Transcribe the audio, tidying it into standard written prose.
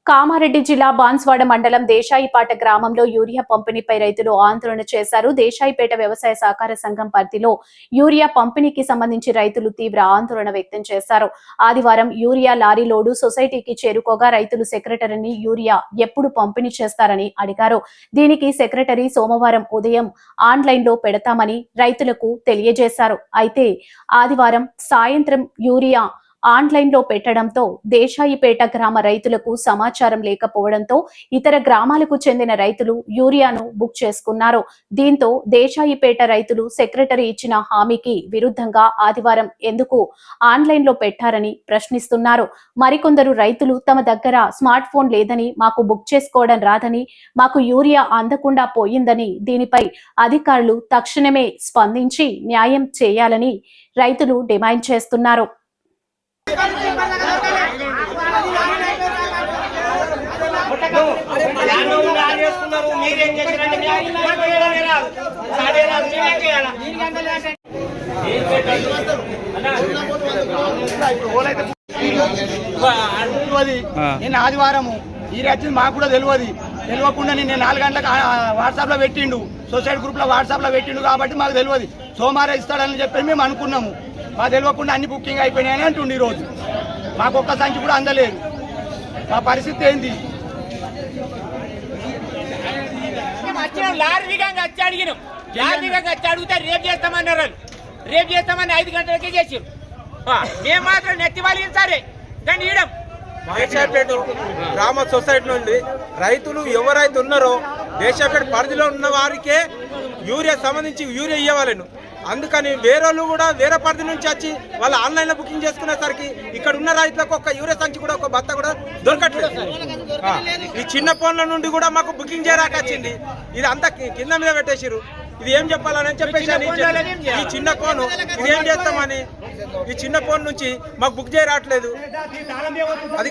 కామారెడ్డి జిల్లా బాన్స్వాడ మండలం దేశాయిపాట గ్రామంలో యూరియా పంపిణీపై రైతులు ఆందోళన చేశారు. దేశాయిపేట వ్యవసాయ సహకార సంఘం పరిధిలో యూరియా పంపిణీకి సంబంధించి రైతులు తీవ్ర ఆందోళన వ్యక్తం చేశారు. ఆదివారం యూరియా లారీ లోడు సొసైటీకి చేరుకోగా రైతులు సెక్రటరీని యూరియా ఎప్పుడు పంపిణీ చేస్తారని అడిగారు. దీనికి సెక్రటరీ సోమవారం ఉదయం ఆన్లైన్ లో పెడతామని రైతులకు తెలియజేశారు. అయితే ఆదివారం సాయంత్రం యూరియా ఆన్లైన్ లో పెట్టడంతో దేశాయిపేట గ్రామ రైతులకు సమాచారం లేకపోవడంతో ఇతర గ్రామాలకు చెందిన రైతులు యూరియాను బుక్ చేసుకున్నారు. దీంతో దేశాయిపేట రైతులు సెక్రటరీ ఇచ్చిన హామీకి విరుద్ధంగా ఆదివారం ఎందుకు ఆన్లైన్ లో పెట్టారని ప్రశ్నిస్తున్నారు. మరికొందరు రైతులు తమ దగ్గర స్మార్ట్ ఫోన్ లేదని, మాకు బుక్ చేసుకోవడం రాదని, మాకు యూరియా అందకుండా పోయిందని, దీనిపై అధికారులు తక్షణమే స్పందించి న్యాయం చేయాలని రైతులు డిమాండ్ చేస్తున్నారు. నేను ఆదివారము ఈ రాత్రి మాకు కూడా తెలియకుండా నేను 4 గంటలకు వాట్సాప్ లో పెట్టిండు, సొసైటీ గ్రూప్ లో వాట్సాప్ లో పెట్టిండు కాబట్టి మాకు తెలియదు. సోమవారం ఇస్తాడని చెప్పి మేము అనుకున్నాము. మాకు తెలియకుండా అన్ని బుకింగ్ అయిపోయినాయని అంటుండే. ఈరోజు మాకు ఒక్క సంచి కూడా అందలేదు. మా పరిస్థితి ఏంది? లారీ దిగంగా వచ్చి అడిగినాం. లారీ దిగంగా వచ్చి అడిగితే రేపు చేస్తామన్నారు. రేపు చేస్తామని 5 గంటలకే చేసారు. మేము మాత్రం నెత్తి వాళ్ళు సరే దాన్ని ఇవ్వడం. దేశాపేట గ్రామ సొసైటీ నుండి రైతులు ఎవరైతే ఉన్నారో దేశాపేట పరిధిలో ఉన్న వారికే యూరియా సంబంధించి యూరియా ఇవ్వాలను. అందుకని వేరే వాళ్ళు కూడా వేరే పరిధి నుంచి వచ్చి వాళ్ళు ఆన్లైన్లో బుకింగ్ చేసుకునేసరికి ఇక్కడ ఉన్న రైతులకు ఒక యూరియా సంచి కూడా ఒక బత్త కూడా దొరకట్లేదు. ఈ చిన్న ఫోన్ల నుండి కూడా మాకు బుకింగ్ చేయరాక వచ్చింది. ఇది అంతా కింద మీద పెట్టేసారు. ఇది ఏం చెప్పాలని చెప్పేసి ఈ చిన్న ఫోన్ ఇది ఏం చేస్తామని ఈ చిన్న ఫోన్ నుంచి మాకు బుక్ చేయరావట్లేదు. అది